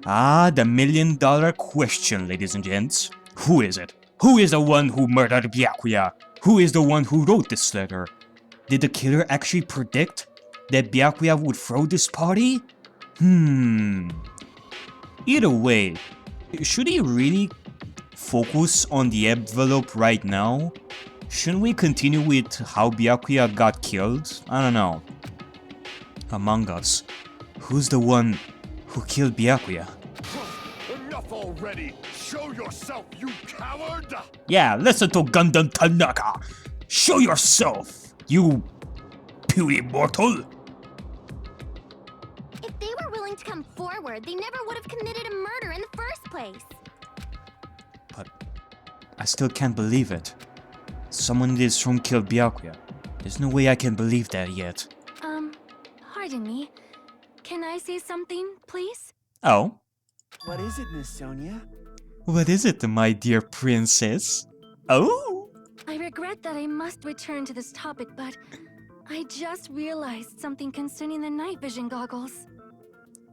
Ah, the $1,000,000 question, ladies and gents. Who is it? Who is the one who murdered Byakuya? Who is the one who wrote this letter? Did the killer actually predict that Byakuya would throw this party? Either way, should he really focus on the envelope right now? Shouldn't we continue with how Byakuya got killed? I don't know. Among us, who's the one who killed Byakuya? Enough already! Show yourself, you coward! Yeah, listen to Gundam Tanaka! Show yourself, you puny mortal! If they were willing to come forward, they never would have committed a murder in the first place. But I still can't believe it. Someone in this room killed Byakuya. There's no way I can believe that yet. Pardon me. Can I say something, please? Oh? What is it, Miss Sonia? What is it, my dear princess? Oh? I regret that I must return to this topic, but I just realized something concerning the night vision goggles.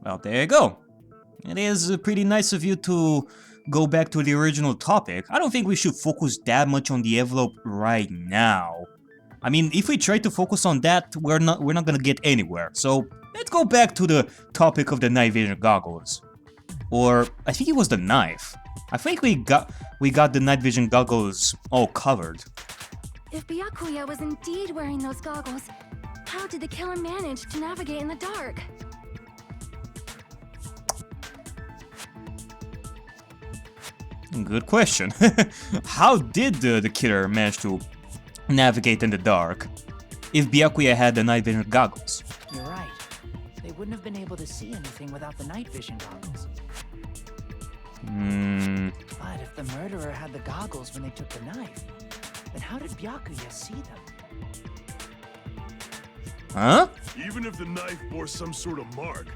Well, there you go. It is pretty nice of you to go back to the original topic. I don't think we should focus that much on the envelope right now. I mean, if we try to focus on that, we're not gonna get anywhere. So let's go back to the topic of the night vision goggles. Or I think it was the knife. I think we got the night vision goggles all covered. If Byakuya was indeed wearing those goggles, how did the killer manage to navigate in the dark? Good question. How did the killer manage to navigate in the dark if Byakuya had the night vision goggles? You're right. They wouldn't have been able to see anything without the night vision goggles. But if the murderer had the goggles when they took the knife, then how did Byakuya see them? Huh? Even if the knife bore some sort of mark,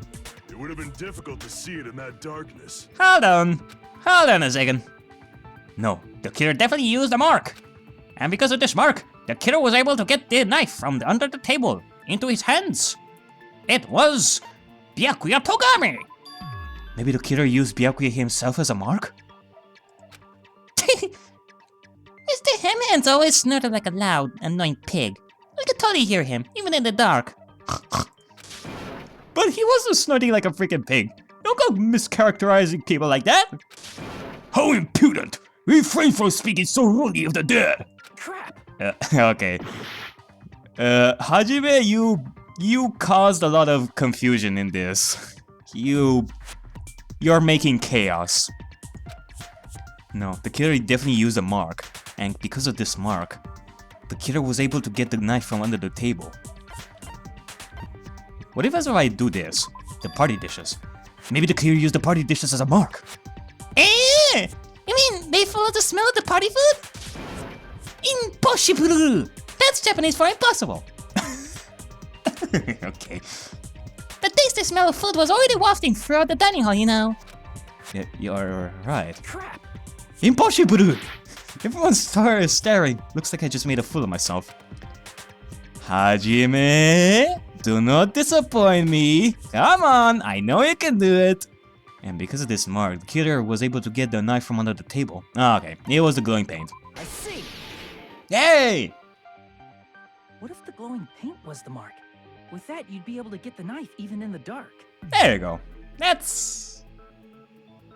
it would have been difficult to see it in that darkness. Hold on a second. No, the killer definitely used a mark. And because of this mark, the killer was able to get the knife from under the table into his hands. It was Byakuya Togami. Maybe the killer used Byakuya himself as a mark? Mr. Hemhand's always snorted like a loud, annoying pig. We could totally hear him, even in the dark. But he wasn't snorting like a freaking pig. Don't go mischaracterizing people like that. How impudent! Refrain from speaking so rudely of the dead. Crap! Okay. Hajime, you caused a lot of confusion in this. You're making chaos. No, the killer definitely used a mark, and because of this mark, the killer was able to get the knife from under the table. What if as I do this? The party dishes. Maybe the killer used the party dishes as a mark. Eh! You mean they follow the smell of the party food? Impossible! That's Japanese for impossible. Okay. The tasty smell of food was already wafting throughout the dining hall, you know. Yeah, you're right. Crap! Impossible! Everyone started staring. Looks like I just made a fool of myself. Hajime, do not disappoint me. Come on, I know you can do it. And because of this mark, the killer was able to get the knife from under the table. Ah, okay, it was the glowing paint. I see! Yay! What if the glowing paint was the mark? With that, you'd be able to get the knife even in the dark. There you go. That's...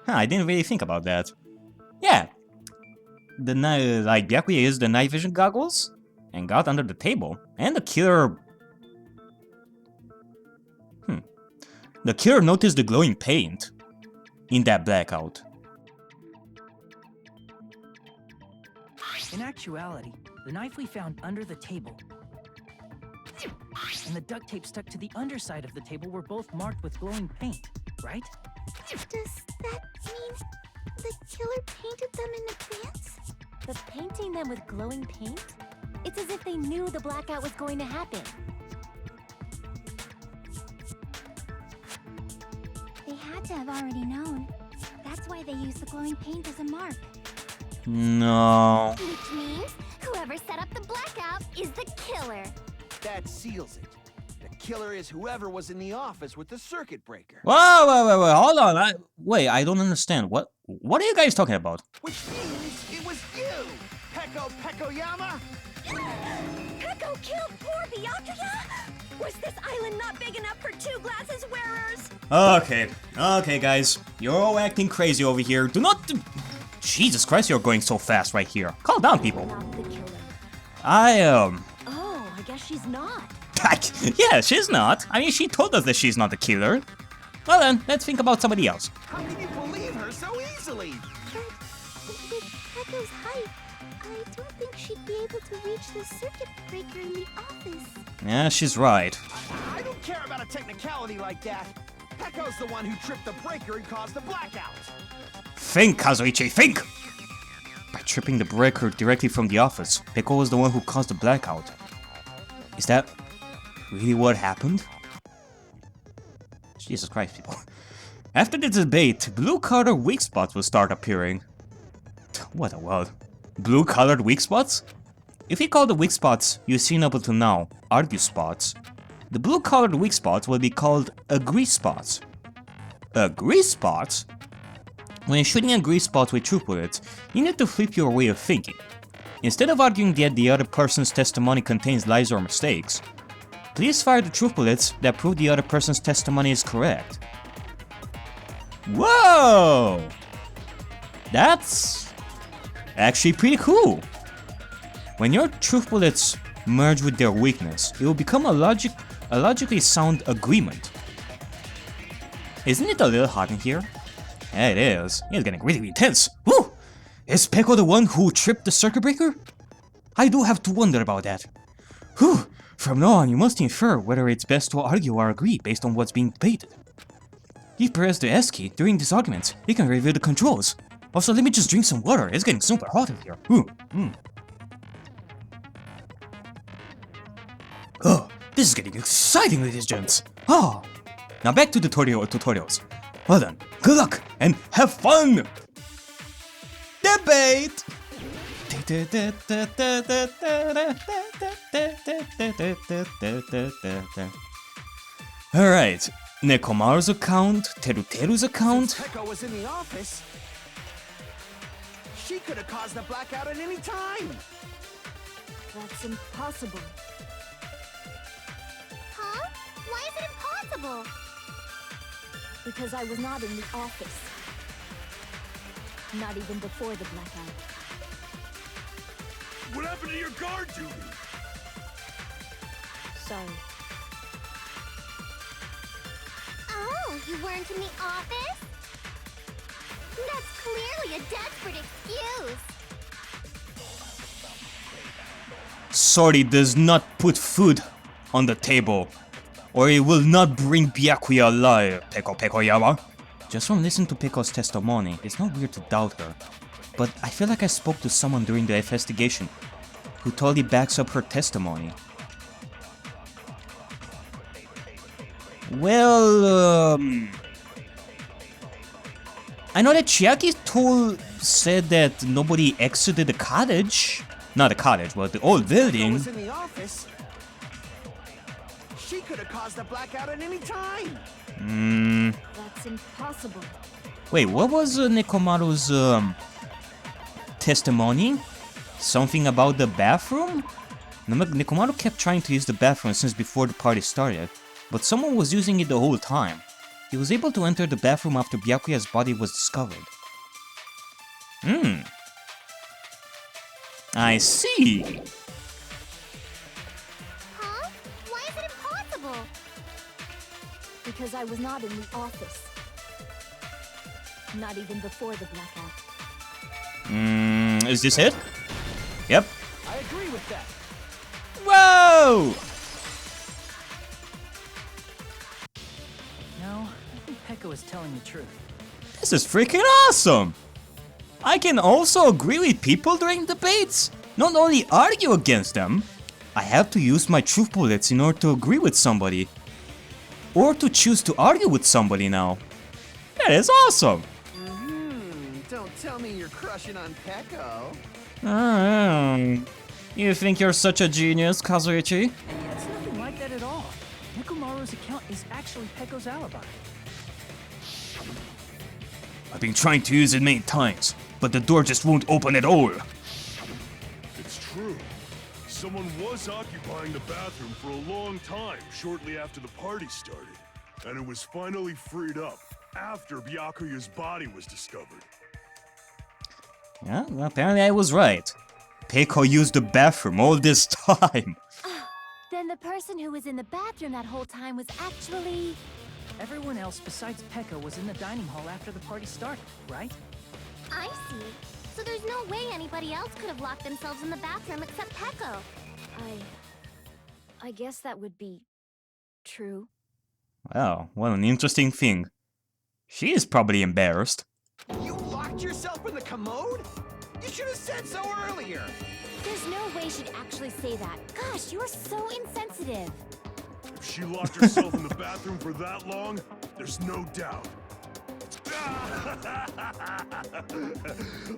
I didn't really think about that. Yeah. The knife, like Byakuya used the night vision goggles and got under the table, and the killer... The killer noticed the glowing paint in that blackout. In actuality, the knife we found under the table and the duct tape stuck to the underside of the table were both marked with glowing paint, right? Does that mean the killer painted them in advance? But painting them with glowing paint? It's as if they knew the blackout was going to happen. They had to have already known. That's why they used the glowing paint as a mark. No. Which means whoever set up the blackout is the killer. That seals it. The killer is whoever was in the office with the circuit breaker. Whoa, hold on. I don't understand. What are you guys talking about? Which means it was you, Pekko-Yama? Pekko killed poor Byakuya? Was this island not big enough for 2 glasses wearers? Okay, guys. You're all acting crazy over here. Do not... Jesus Christ, you're going so fast right here. Calm down, people. Not the killer. Oh, I guess she's not. Yeah, she's not. I mean, she told us that she's not the killer. Well then, let's think about somebody else. How can you believe her so easily? But with Pekko's height, I don't think she'd be able to reach the circuit breaker in the office. Yeah, she's right. I don't care about a technicality like that. Pekko's the one who tripped the breaker and caused the blackout. Think, Kazuichi, think! By tripping the breaker directly from the office, Pekko was the one who caused the blackout. Is that really what happened? Jesus Christ, people. After the debate, blue-colored weak spots will start appearing. What a world. Blue-colored weak spots? If we call the weak spots you've seen up until now argue spots, the blue-colored weak spots will be called agree spots. Agree spots? When shooting agree spots with truth bullets, you need to flip your way of thinking. Instead of arguing that the other person's testimony contains lies or mistakes, please fire the truth bullets that prove the other person's testimony is correct. Whoa! That's actually pretty cool. When your truth bullets merge with their weakness, it will become a logically sound agreement. Isn't it a little hot in here? Yeah, it is. It's getting really intense. Woo! Is Pekko the one who tripped the circuit breaker? I do have to wonder about that. Whew! From now on, you must infer whether it's best to argue or agree based on what's being debated. If you press the S key during these arguments, it can reveal the controls. Also, let me just drink some water. It's getting super hot in here. Oh, this is getting exciting, ladies and gents. Oh, now back to the tutorials. Well done, good luck, and have fun! Debate! Alright, Nekomaru's account, Teruteru's account. Since Pekko was in the office, she could have caused the blackout at any time. That's impossible. Huh? Why is it impossible? Because I was not in the office. Not even before the blackout. What happened to your guard duty? Sorry. Oh, you weren't in the office? That's clearly a desperate excuse. Sorry does not put food on the table, or it will not bring Byakuya alive, Pekko-Yama. Just from listening to Pekko's testimony, it's not weird to doubt her, but I feel like I spoke to someone during the investigation who totally backs up her testimony. Well, I know that Chiaki said that nobody exited the cottage. Not the cottage, but the old building. Was in the office. She could have caused the blackout at any time. That's impossible. Wait, what was Nekomaru's testimony? Something about the bathroom? Nekomaru kept trying to use the bathroom since before the party started, but someone was using it the whole time. He was able to enter the bathroom after Byakuya's body was discovered. I see. Huh? Why is it impossible? Because I was not in the office. Not even before the blackout. Is this it? Yep. I agree with that. Whoa! No, I think Pekko is telling the truth. This is freaking awesome! I can also agree with people during debates. Not only argue against them, I have to use my truth bullets in order to agree with somebody. Or to choose to argue with somebody now. That is awesome! Don't tell me you're crushing on Pekko. You think you're such a genius, Kazuichi? It's nothing like that at all. Nekomaru's account is actually Pekko's alibi. I've been trying to use it many times, but the door just won't open at all. It's true. Someone was occupying the bathroom for a long time shortly after the party started. And it was finally freed up after Byakuya's body was discovered. Yeah, well, apparently I was right. Pekko used the bathroom all this time. Then the person who was in the bathroom that whole time was actually... Everyone else besides Pekko was in the dining hall after the party started, right? I see. So there's no way anybody else could have locked themselves in the bathroom except Pekko. I guess that would be... true. Wow, what an interesting thing. She is probably embarrassed. You locked yourself in the commode? You should have said so earlier. There's no way she'd actually say that. Gosh, you're so insensitive. If she locked herself in the bathroom for that long, there's no doubt.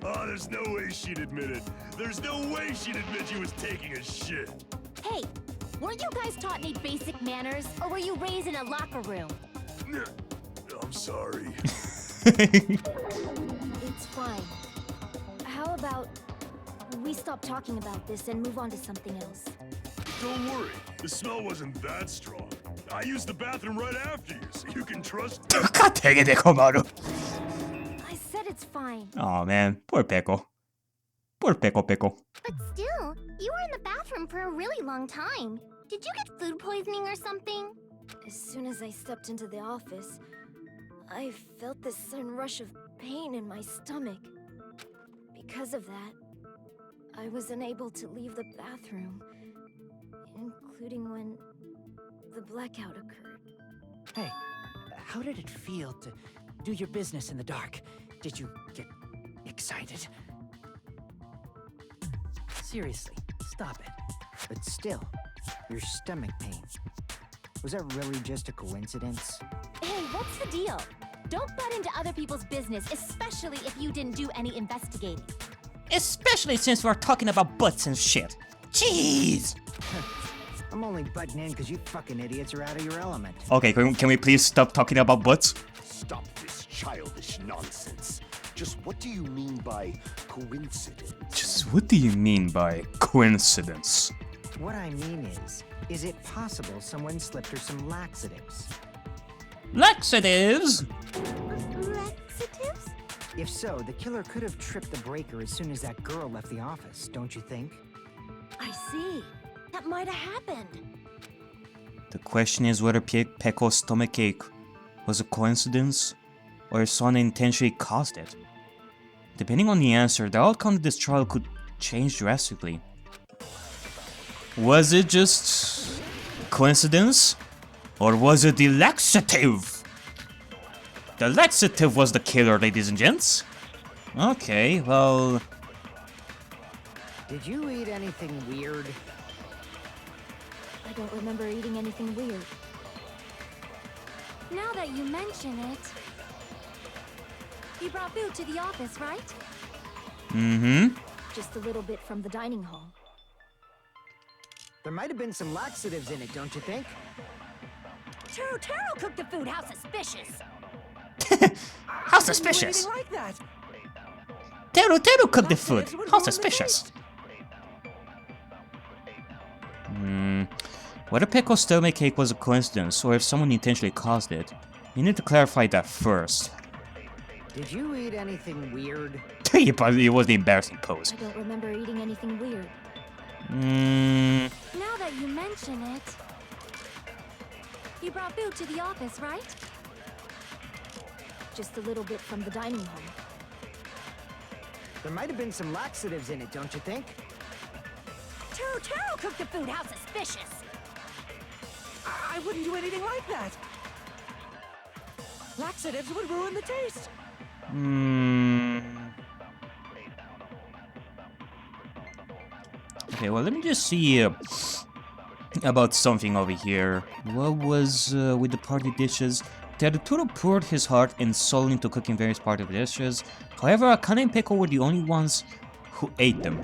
Oh, there's no way she'd admit it. There's no way she'd admit she was taking a shit. Hey, weren't you guys taught any basic manners, or were you raised in a locker room? I'm sorry. It's fine. How about we stop talking about this and move on to something else? Don't worry, the smell wasn't that strong. I used the bathroom right after you, so you can trust me. God dang it, Nekomaru. I said it's fine. Oh man, poor Pekko. Poor Pekko. But still, you were in the bathroom for a really long time. Did you get food poisoning or something? As soon as I stepped into the office, I felt this sudden rush of pain in my stomach. Because of that, I was unable to leave the bathroom, including when the blackout occurred. Hey, how did it feel to do your business in the dark? Did you get excited? Seriously, stop it. But still, your stomach pain. Was that really just a coincidence? Hey, what's the deal? Don't butt into other people's business, especially if you didn't do any investigating. Especially since we're talking about butts and shit. Jeez! I'm only butting in because you fucking idiots are out of your element. Okay, can we please stop talking about butts? Stop this childish nonsense. Just what do you mean by coincidence? Just what do you mean by coincidence? What I mean is it possible someone slipped her some laxatives? Laxatives! Laxatives? If so, the killer could have tripped the breaker as soon as that girl left the office, don't you think? I see. That might have happened. The question is whether Pekko's stomachache was a coincidence, or if someone intentionally caused it. Depending on the answer, the outcome of this trial could change drastically. Was it just coincidence? Or was it the laxative? The laxative was the killer, ladies and gents. Okay, well... Did you eat anything weird? I don't remember eating anything weird. Now that you mention it... You brought food to the office, right? Mm-hmm. Just a little bit from the dining hall. There might have been some laxatives in it, don't you think? Taro cooked the food. How suspicious! How suspicious! Like that. Teru cooked the food. How suspicious! Whether Pekko's stomachache was a coincidence or if someone intentionally caused it, you need to clarify that first. Did you eat anything weird? It was the embarrassing pose. I don't remember eating anything weird. Now that you mention it... You brought food to the office, right? Just a little bit from the dining hall. There might have been some laxatives in it, don't you think? Taro cooked the food. How suspicious! I wouldn't do anything like that. Laxatives would ruin the taste. Okay, well, let me just see about something over here. What was with the party dishes? Teru poured his heart and soul into cooking various party dishes. However, Akane and Pekko were the only ones who ate them.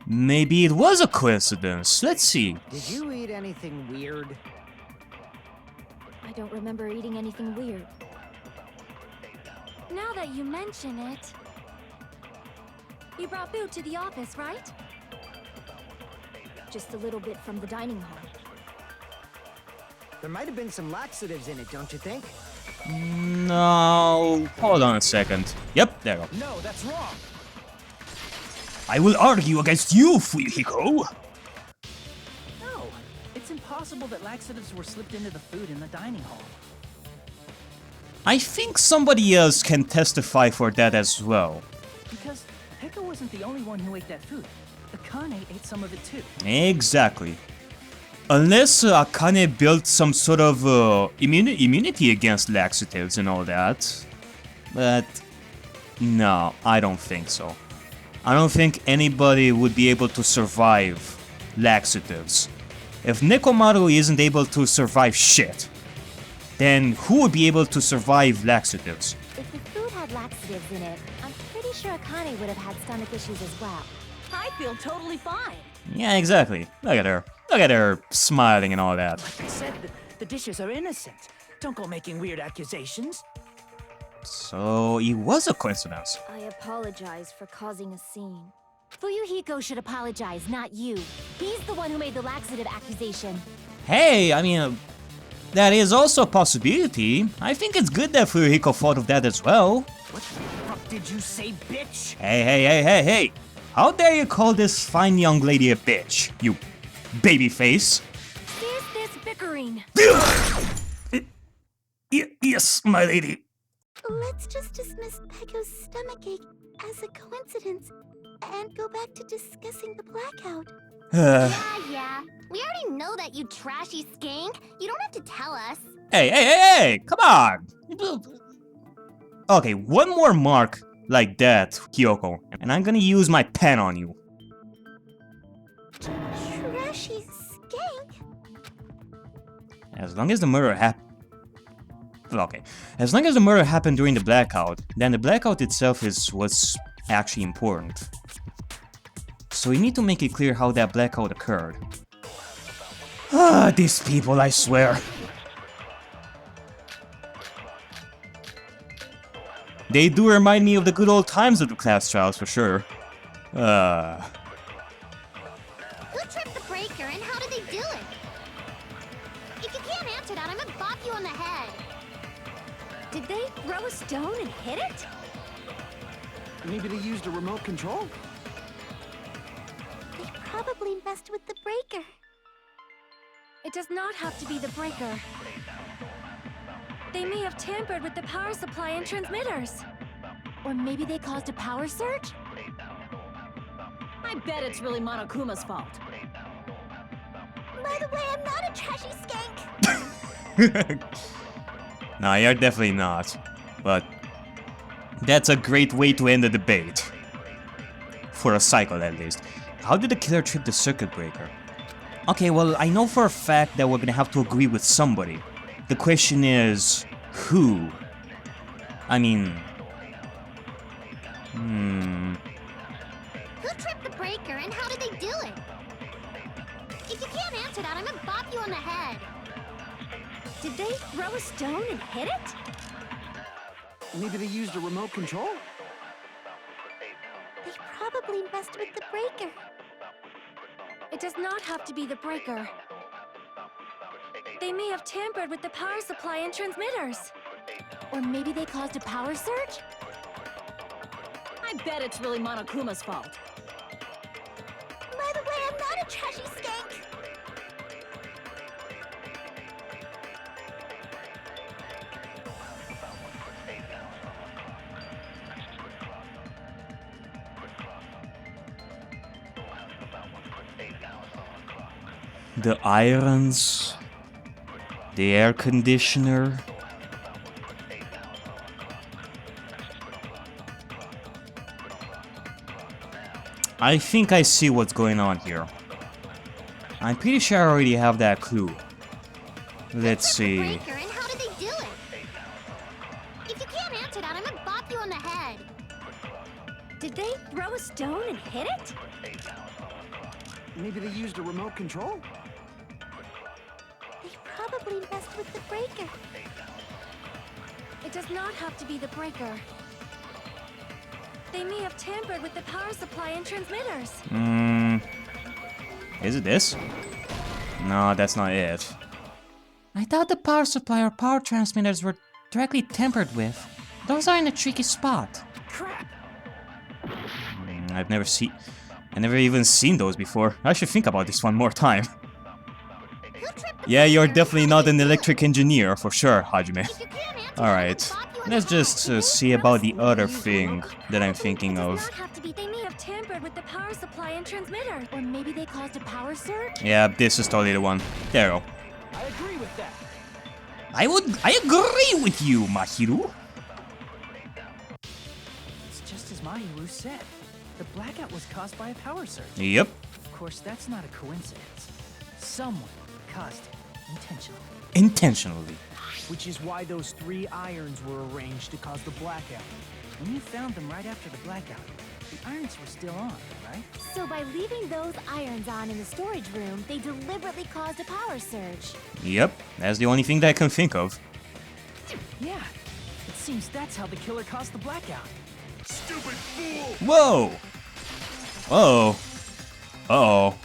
Maybe it was a coincidence. Let's see. Did you eat anything weird? I don't remember eating anything weird. Now that you mention it... You brought food to the office, right? Just a little bit from the dining hall. There might have been some laxatives in it, don't you think? No, hold on a second. Yep, there we go. No, that's wrong. I will argue against you, Fuyuhiko. No, it's impossible that laxatives were slipped into the food in the dining hall. I think somebody else can testify for that as well. Because Pekko wasn't the only one who ate that food. a.k.a. ate some of it too. Exactly. Unless a.k.a. built some sort of immunity against laxatives and all that. But no, I don't think so. I don't think anybody would be able to survive laxatives. If Nekomaru isn't able to survive shit, then who would be able to survive laxatives? If the food had laxatives in it, I'm pretty sure a.k.a. would have had stomach issues as well. I feel totally fine. Yeah, exactly. Look at her. Look at her smiling and all that. Like I said, the dishes are innocent. Don't go making weird accusations. So it was a coincidence. I apologize for causing a scene. Fuyuhiko should apologize, not you. He's the one who made the laxative accusation. Hey, I mean, that is also a possibility. I think it's good that Fuyuhiko thought of that as well. What the fuck did you say, bitch? Hey. How dare you call this fine young lady a bitch, you babyface? Here's this bickering. Yes, my lady. Let's just dismiss Pekko's stomachache as a coincidence and go back to discussing the blackout. Yeah. We already know that, you trashy skank. You don't have to tell us. Hey, come on. Okay, one more mark like that, Kyoko, and I'm gonna use my pen on you. Trashy skank? As long as the murder happened... Okay, as long as the murder happened during the blackout, then the blackout itself was actually important. So we need to make it clear how that blackout occurred. These people, I swear. They do remind me of the good old times of the class trials, for sure. Who tripped the breaker and how did they do it? If you can't answer that, I'm gonna bop you on the head. Did they throw a stone and hit it? Maybe they used a remote control? They probably messed with the breaker. It does not have to be the breaker. They may have tampered with the power supply and transmitters. Or maybe they caused a power surge? I bet it's really Monokuma's fault. By the way, I'm not a trashy skank. Nah, you're definitely not. But that's a great way to end the debate. For a cycle, at least. How did the killer trip the circuit breaker? Okay, well, I know for a fact that we're gonna have to agree with somebody. The question is, who? I mean... Who tripped the breaker and how did they do it? If you can't answer that, I'm gonna bop you on the head. Did they throw a stone and hit it? Maybe they used a remote control? They probably messed with the breaker. It does not have to be the breaker. They may have tampered with the power supply and transmitters. Or maybe they caused a power surge? I bet it's really Monokuma's fault. By the way, I'm not a trashy skank. The irons... The air conditioner... I think I see what's going on here. I'm pretty sure I already have that clue. Let's see. Breaker, and how did they do it? If you can't answer that, I'm gonna bop you on the head. Did they throw a stone and hit it? Maybe they used a remote control? They probably messed with the breaker. It does not have to be the breaker. They may have tampered with the power supply and transmitters. Is it this? No, that's not it. I thought the power supply or power transmitters were directly tampered with. Those are in a tricky spot. Crap! I've never even seen those before. I should think about this one more time. Yeah, you're definitely not an electric engineer, for sure, Hajime. Alright, let's just see about the other thing that I'm thinking of. They may have tampered with the power supply and transmitter. Or maybe they caused a power surge? Yeah, this is totally the one. There you go. I agree with that. I agree with you, Mahiru. It's just as Mahiru said. The blackout was caused by a power surge. Yep. Of course, that's not a coincidence. Someone caused it intentionally. Intentionally. Which is why those 3 irons were arranged to cause the blackout. When you found them right after the blackout, the irons were still on, right? So by leaving those irons on in the storage room, they deliberately caused a power surge. Yep, that's the only thing that I can think of. Yeah. It seems that's how the killer caused the blackout. Stupid fool! Whoa! Uh-oh. Uh-oh.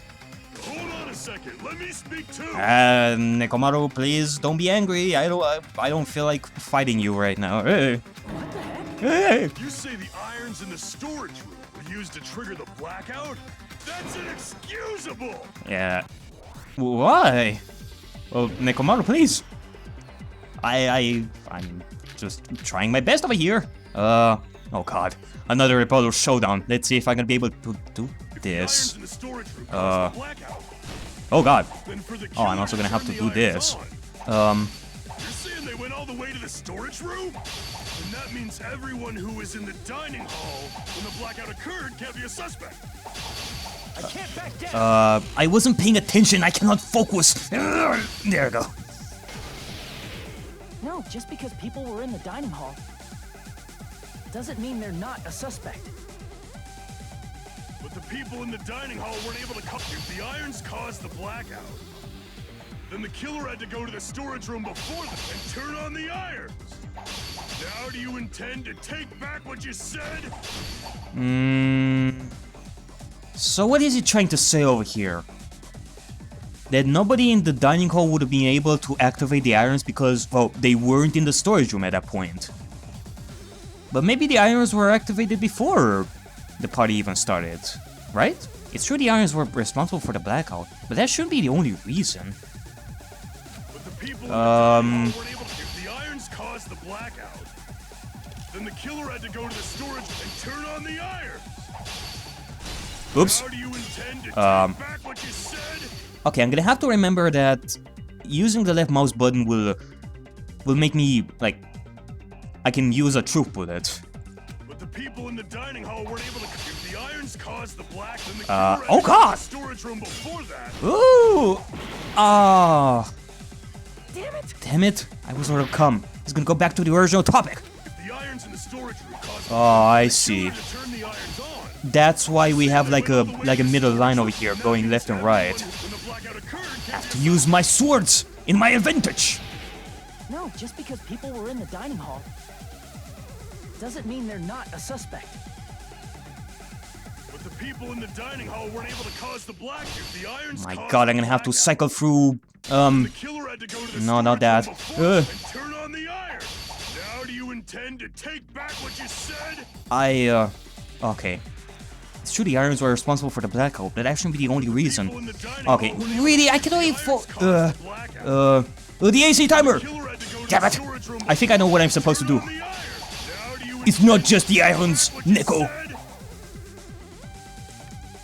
Hold on a second, let me speak too! Nekomaru, please don't be angry. I don't feel like fighting you right now. Hey. What the heck? Hey. You say the irons in the storage room were used to trigger the blackout? That's inexcusable! Yeah. Why? Well, Nekomaru, please. I'm just trying my best over here. Oh god. Another Apollo showdown. Let's see if I can be able to do this. Oh god. Oh, I'm also gonna have to do this. You're saying they went all the way to the storage room? And that means everyone who was in the dining hall when the blackout occurred can't be a suspect. I can't back down! I wasn't paying attention. I cannot focus. There we go. No, just because people were in the dining hall doesn't mean they're not a suspect. But the people in the dining hall weren't able to if the irons caused the blackout, then the killer had to go to the storage room before them and turn on the irons. Now do you intend to take back what you said? So what is he trying to say over here? That nobody in the dining hall would have been able to activate the irons because, well, they weren't in the storage room at that point. But maybe the irons were activated before the party even started, right? It's true the irons were responsible for the blackout, but that shouldn't be the only reason. But the people in the dining hall weren't able to. If the irons caused the blackout, then the killer had to go to the storage and turn on the irons. Oops. How do you intend to take back what you said? Okay, I'm gonna have to remember that using the left mouse button will make me, like, I can use a truth bullet. But the people in the dining hall weren't able to. If the irons caused the black, then the oh killer had to go to god! the storage room before that. Ooh! Ah! Damn it! Damn it! I was overcome. He's gonna go back to the original topic. If the irons in the storage room caused the Oh, I the see. killer had to turn the irons on. That's why we have like a middle line over here, going left and right. When the blackout occurred, I have to use my swords in my advantage. No, just because people were in the dining hall doesn't mean they're not a suspect. But the people in the dining hall weren't able to cause the blackout. If the irons My caused god, the I'm gonna have to blackout, cycle through, the killer had to go to the no, not storage that. room before and turn on the irons. Now do you intend to take back what you said? Okay. It's true the irons were responsible for the blackout, but that shouldn't be the only reason. People in the dining Okay, hall weren't able really, to I cause can only the irons caused the blackout. the AC timer! The killer had to go to Damn the it! storage room I think I know what I'm supposed to do. before the irons. Now do you It's not just the irons, intend to take back what you Neko. said?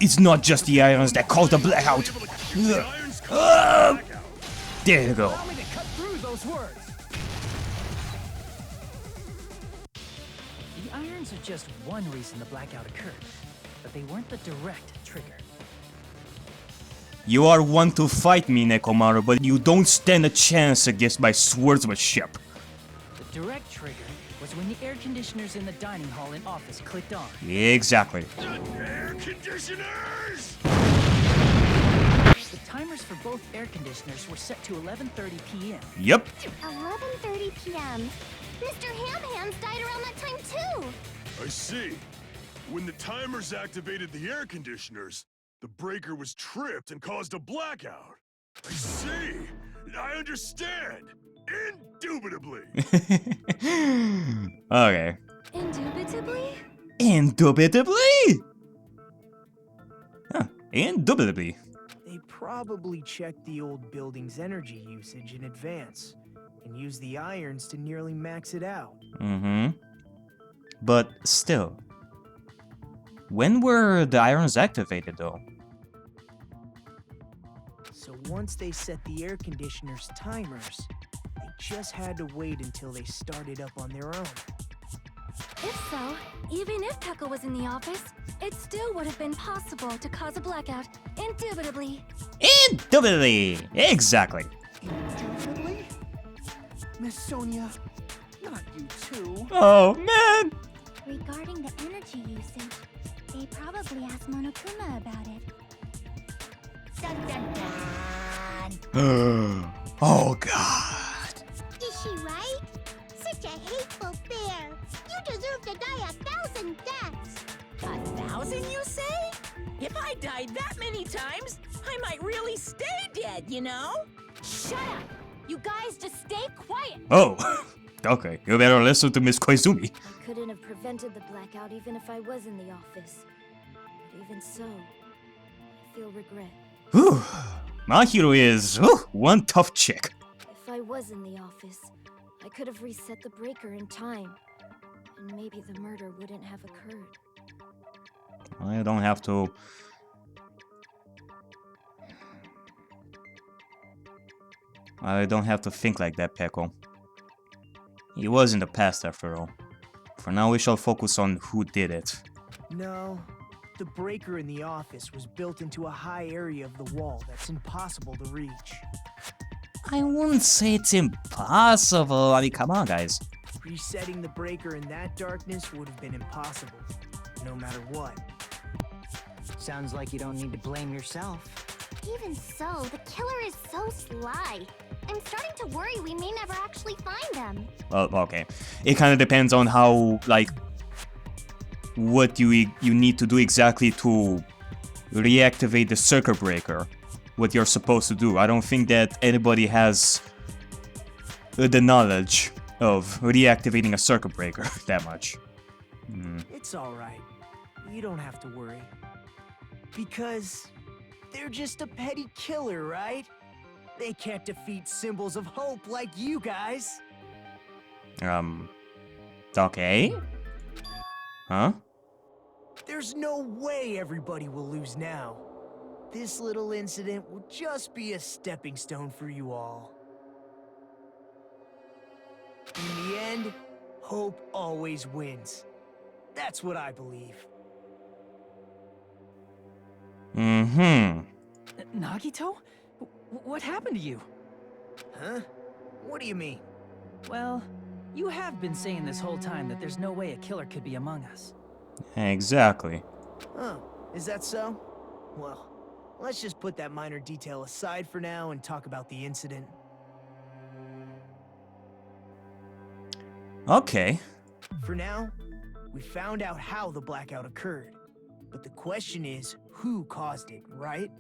It's not just the irons that caused the blackout. If the irons caused the blackout, There you go. Allow me to cut through those words. The irons are just one reason the blackout occurred, but they weren't the direct trigger. You are one to fight me, Nekomaru, but you don't stand a chance against my swordsmanship. The direct trigger was when the air conditioners in the dining hall and office clicked on. Exactly. air conditioners! timers for both air conditioners were set to 11:30 p.m. Yep. 11:30 p.m. Mr. Ham died around that time too. I see. When the timers activated the air conditioners, the breaker was tripped and caused a blackout. I see. I understand. Indubitably. Okay. Indubitably? Indubitably? Huh. Indubitably. They probably checked the old building's energy usage in advance and used the irons to nearly max it out. Mm-hmm. But still. When were the irons activated, though? So once they set the air conditioner's timers, they just had to wait until they started up on their own. If so, even if Pekko was in the office, it still would have been possible to cause a blackout. Indubitably. Indubitably! Exactly. Indubitably? Miss Sonia, not you too. Oh, man! Regarding the energy usage, they probably asked Monokuma about it. Dun dun dun! Oh, God. Is she right? Such a hateful bear. You deserve to die 1,000 deaths. 1,000, you say? If I died that many times, I might really stay dead, you know? Shut up! You guys just stay quiet! Oh. Okay, you better listen to Miss Koizumi. I couldn't have prevented the blackout even if I was in the office. But even so, I feel regret. Whew. My hero is one tough chick. If I was in the office, I could have reset the breaker in time. And maybe the murder wouldn't have occurred. I don't have to... I don't have to think like that, Pekko. It was in the past, after all. For now, we shall focus on who did it. No, the breaker in the office was built into a high area of the wall that's impossible to reach. I wouldn't say it's impossible. I mean, come on, guys. Resetting the breaker in that darkness would have been impossible, no matter what. Sounds like you don't need to blame yourself. Even so, the killer is so sly. I'm starting to worry we may never actually find them. Well, okay. It kind of depends on how, like, what you need to do exactly to reactivate the circuit breaker. What you're supposed to do. I don't think that anybody has the knowledge of reactivating a circuit breaker that much. It's alright. You don't have to worry. Because they're just a petty killer, right? They can't defeat symbols of hope like you guys. Okay? Huh? There's no way everybody will lose now. This little incident will just be a stepping stone for you all. In the end, hope always wins. That's what I believe. Nagito? What happened to you? Huh? What do you mean? Well, you have been saying this whole time that there's no way a killer could be among us. Exactly. Oh, is that so? Well, let's just put that minor detail aside for now and talk about the incident. Okay. For now, we found out how the blackout occurred. But the question is, who caused it, right?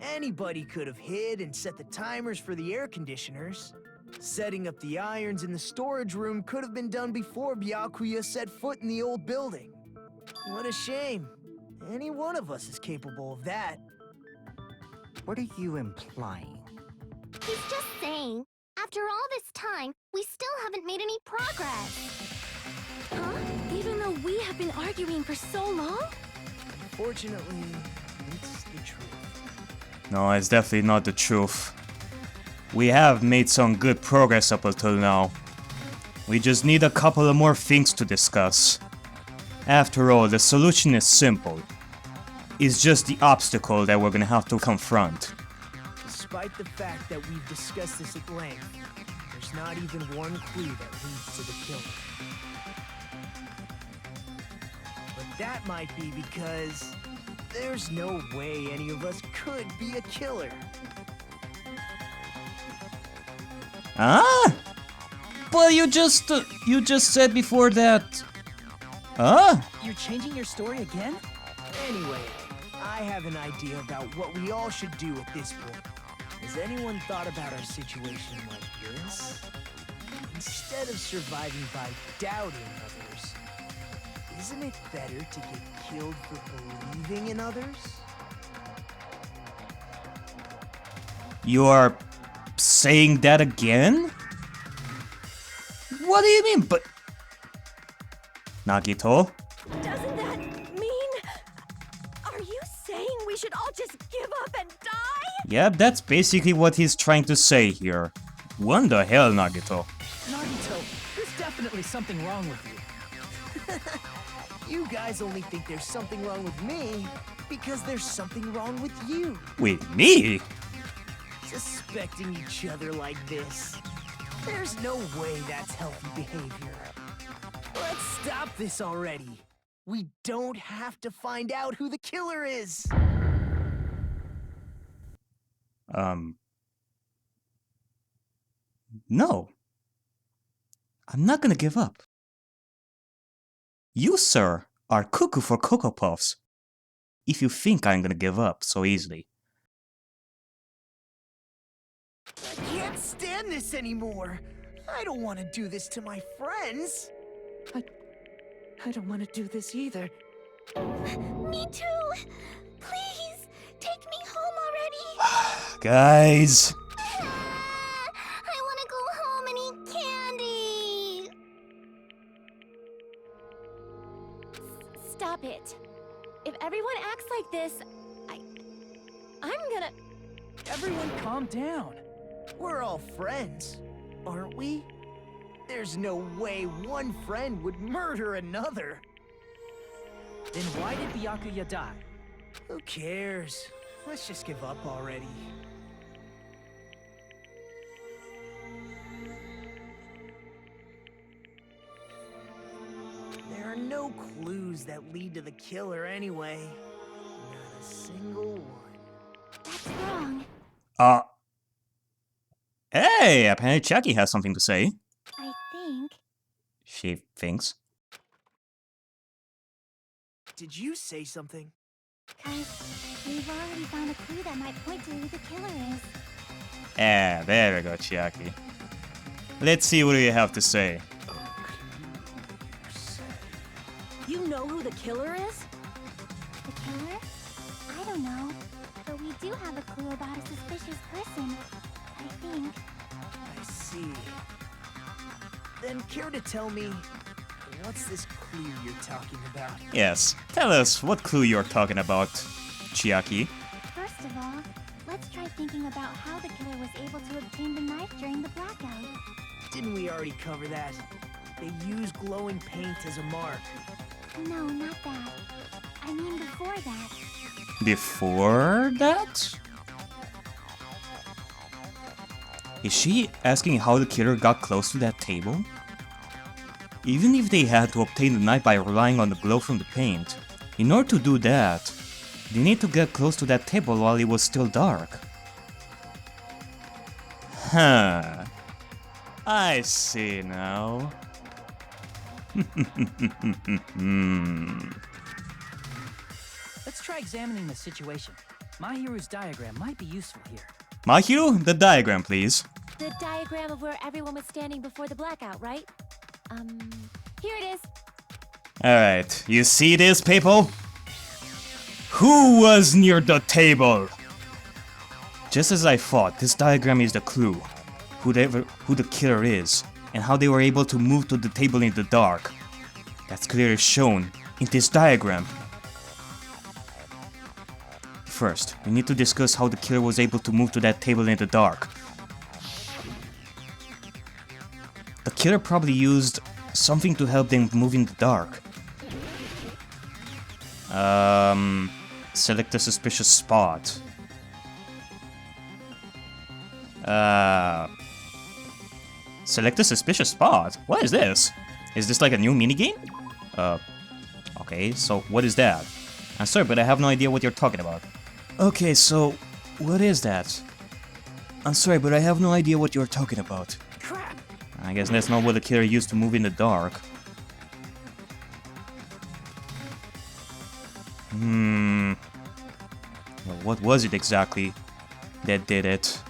Anybody could have hid and set the timers for the air conditioners. Setting up the irons in the storage room could have been done before Byakuya set foot in the old building. What a shame. Any one of us is capable of that. What are you implying? He's just saying, after all this time, we still haven't made any progress. Huh? Even though we have been arguing for so long? Fortunately, it's the truth. No, it's definitely not the truth. We have made some good progress up until now. We just need a couple of more things to discuss. After all, the solution is simple. It's just the obstacle that we're gonna have to confront. Despite the fact that we've discussed this at length, there's not even one clue that leads to the killer. But that might be because There's no way any of us could be a killer. Huh? But you just said before that. Huh? You're changing your story again? Anyway, I have an idea about what we all should do at this point. Has anyone thought about our situation like this? Instead of surviving by doubting others, isn't it better to get killed for believing in others? You are saying that again? What do you mean, but... Nagito? Doesn't that mean... Are you saying we should all just give up and die? Yep, that's basically what he's trying to say here. What the hell, Nagito? Nagito, there's definitely something wrong with you. You guys only think there's something wrong with me because there's something wrong with you. With me? Suspecting each other like this. There's no way that's healthy behavior. Let's stop this already. We don't have to find out who the killer is. No. I'm not gonna give up. You, sir, are cuckoo for Cocoa Puffs. If you think I'm gonna give up so easily. I can't stand this anymore. I don't want to do this to my friends. I don't want to do this either. Me too. Please, take me home already. Guys. I want to go home and eat candy. Stop it. If everyone acts like this, I'm gonna... Everyone calm down. We're all friends, aren't we? There's no way one friend would murder another. Then why did Byakuya die? Who cares? Let's just give up already. There are no clues that lead to the killer anyway. Not a single one. That's wrong. Hey, apparently Chucky has something to say. I think... She thinks. Did you say something? 'Cause we've already found a clue that might point to who the killer is. Ah, there we go, Chucky. Let's see what you have to say. You know who the killer is? The killer? I don't know. But we do have a clue about a suspicious person. I think. I see. Then care to tell me, what's this clue you're talking about? Yes, tell us what clue you're talking about, Chiaki. First of all, let's try thinking about how the killer was able to obtain the knife during the blackout. Didn't we already cover that? They use glowing paint as a mark. No, not that. I mean before that. Before that? Is she asking how the killer got close to that table? Even if they had to obtain the knife by relying on the glow from the paint, in order to do that, they need to get close to that table while it was still dark. Huh. I see now. Let's try examining the situation. Mahiru's diagram might be useful here. Mahiru, the diagram, please. The diagram of where everyone was standing before the blackout, right? Here it is. Alright, you see this, people? Who was near the table? Just as I thought, this diagram is the clue. Who the killer is, and how they were able to move to the table in the dark. That's clearly shown in this diagram. First, we need to discuss how the killer was able to move to that table in the dark. The killer probably used something to help them move in the dark. Select a suspicious spot. Select a suspicious spot? What is this? Is this like a new minigame? Okay, so what is that? I'm sorry, but I have no idea what you're talking about. Okay, so what is that? I'm sorry, but I have no idea what you're talking about. Crap! I guess that's not what the killer used to move in the dark. Well, what was it exactly that did it?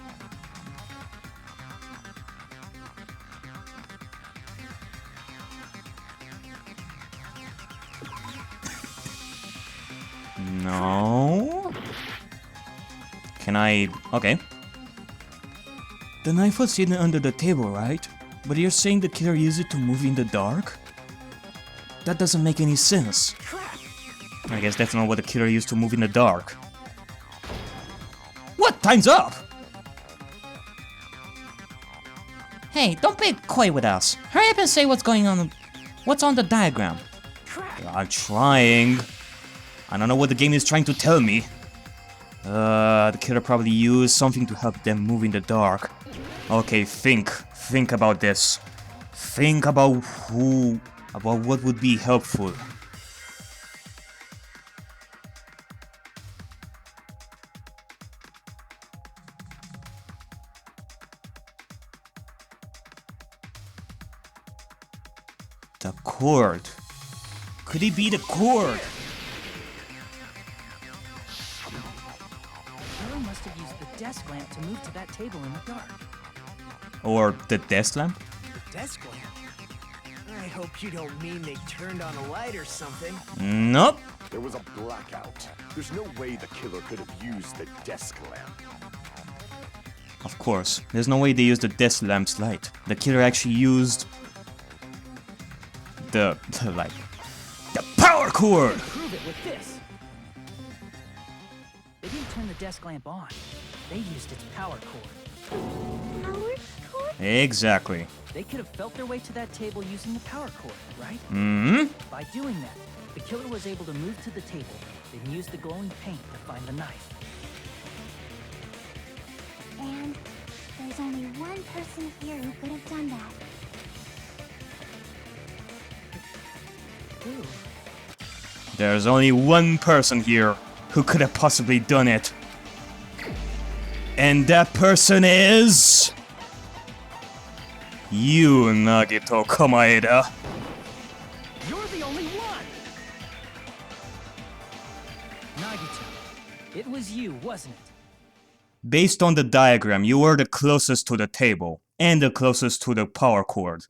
No? Can I... Okay. The knife was hidden under the table, right? But you're saying the killer used it to move in the dark? That doesn't make any sense. I guess that's not what the killer used to move in the dark. What? Time's up! Hey, don't be coy with us. Hurry up and say what's going on. What's on the diagram? I'm trying. I don't know what the game is trying to tell me. The killer probably used something to help them move in the dark. Okay, think about this. Think about what would be helpful. The cord. Could it be the cord? Killer must have used the desk lamp to move to that table in the dark. Or the desk lamp? The desk lamp? I hope you don't mean they turned on a light or something. Nope. There was a blackout. There's no way the killer could have used the desk lamp. Of course. There's no way they used the desk lamp's light. The killer actually used the power cord! Prove it with this. They didn't turn the desk lamp on. They used its power cord. Power cord? Exactly. They could have felt their way to that table using the power cord, right? Mm-hmm. By doing that, the killer was able to move to the table, then use the glowing paint to find the knife. And there's only one person here who could have done that. Ooh. There's only one person here who could have possibly done it. And that person is... you, Nagito Komaeda. You're the only one! Nagito, it was you, wasn't it? Based on the diagram, you were the closest to the table, and the closest to the power cord.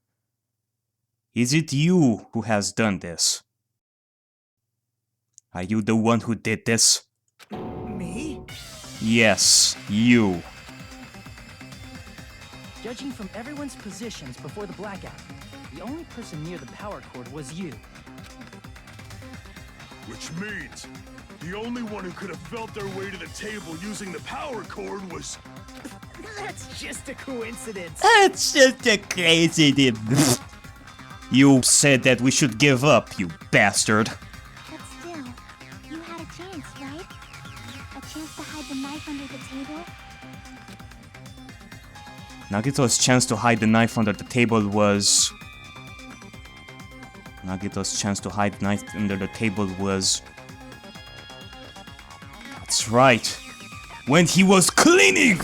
Is it you who has done this? Are you the one who did this? Me? Yes, you. Judging from everyone's positions before the blackout, the only person near the power cord was you. Which means the only one who could have felt their way to the table using the power cord was... That's just a coincidence. That's just a crazy thing. You said that we should give up, you bastard. But still, you had a chance, right? A chance to hide the knife under the table? Nagito's chance to hide the knife under the table was... Nagito's chance to hide the knife under the table was... That's right. When he was cleaning!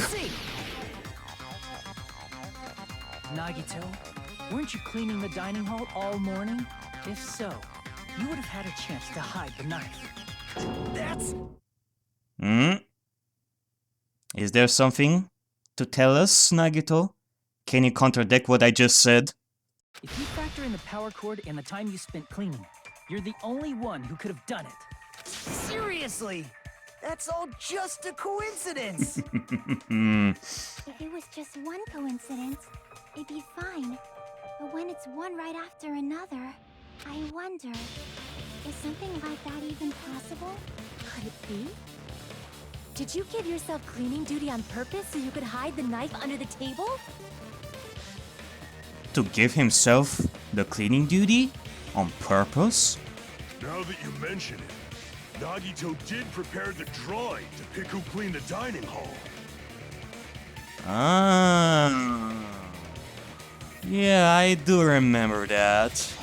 Nagito, weren't you cleaning the dining hall all morning? If so, you would have had a chance to hide the knife. That's... Is there something to tell us, Nagito? Can you contradict what I just said? If you factor in the power cord and the time you spent cleaning, you're the only one who could have done it. Seriously? That's all just a coincidence. If it was just one coincidence, it'd be fine. But when it's one right after another, I wonder, is something like that even possible? Could it be? Did you give yourself cleaning duty on purpose so you could hide the knife under the table? To give himself the cleaning duty? On purpose? Now that you mention it, Nagito did prepare the drawing to pick who cleaned the dining hall. Ah. Yeah, I do remember that.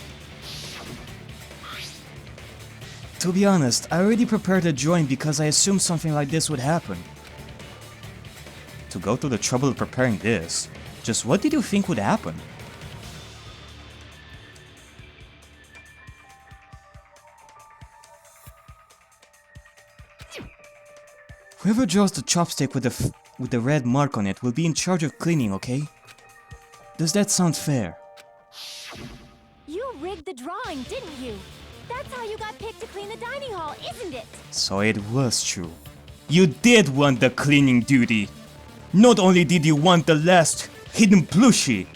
To be honest, I already prepared to join because I assumed something like this would happen. To go through the trouble of preparing this, just what did you think would happen? Whoever draws the chopstick with the red mark on it will be in charge of cleaning, okay? Does that sound fair? You rigged the drawing, didn't you? That's how you got picked to clean the dining hall, isn't it? So it was true. You did want the cleaning duty. Not only did you want the last hidden plushie,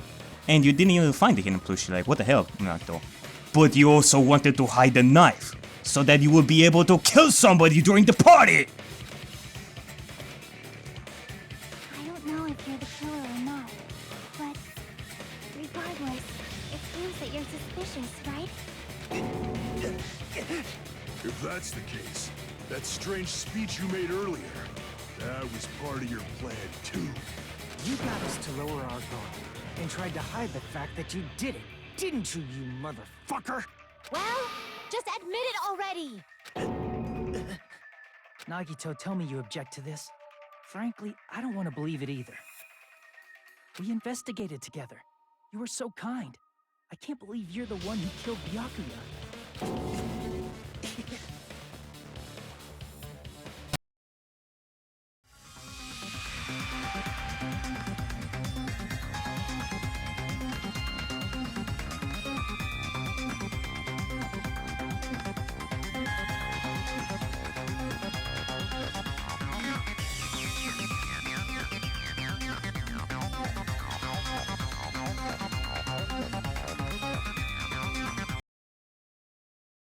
and you didn't even find the hidden plushie, like what the hell, Nagito. But you also wanted to hide the knife, so that you would be able to kill somebody during the party! I don't know if you're the killer or not, but regardless, it seems that you're suspicious, right? If that's the case, that strange speech you made earlier, that was part of your plan too. You got us to lower our guard and tried to hide the fact that you did it, didn't you, you motherfucker? Well, just admit it already! Nagito, tell me you object to this. Frankly, I don't want to believe it either. We investigated together. You were so kind. I can't believe you're the one who killed Byakuya.